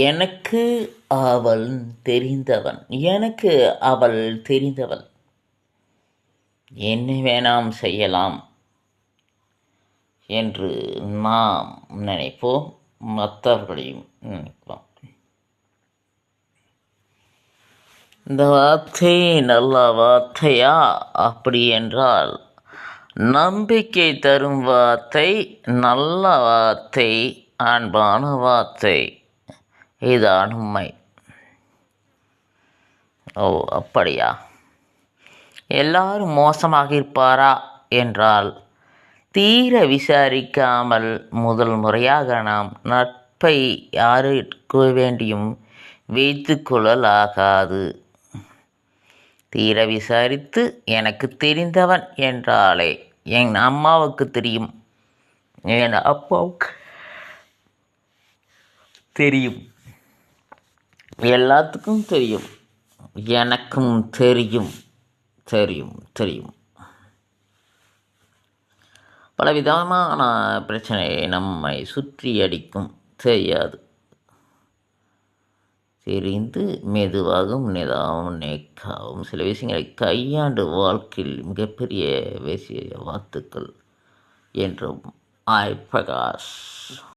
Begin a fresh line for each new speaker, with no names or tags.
எனக்கு அவள் தெரிந்தவன். எனக்கு அவள் தெரிந்தவள். என்ன வேணாம் செய்யலாம் என்று நாம் நினைப்போம், மற்றவர்களையும் நினைப்போம். இந்த வார்த்தை நல்ல வார்த்தையா? அப்படி என்றால் நம்பிக்கை தரும் வார்த்தை, நல்ல வார்த்தை, அன்பான வார்த்தை. இதுதான் உண்மை. ஓ, அப்படியா? எல்லாரும் மோசமாக இருப்பாரா என்றால், தீர விசாரிக்காமல் முதல் முறையாக நாம் நட்பை யாருக்கு வேண்டியும் வைத்து கொள்ளலாகாது. தீர விசாரித்து எனக்கு தெரிந்தவன் என்றாலே என் அம்மாவுக்கு தெரியும், என் அப்பாவுக்கு தெரியும், எல்லாத்துக்கும் தெரியும், எனக்கும் தெரியும். பலவிதமான பிரச்சனை நம்மை சுற்றி அடிக்கும். தெரியாது. தெரிந்து மெதுவாகவும் நிதாவும் நேக்காகவும் சில விஷயங்களை கையாண்டு வாழ்க்கையில் மிகப்பெரிய வாழ்த்துக்கள் என்றும் பிரகாஷ்.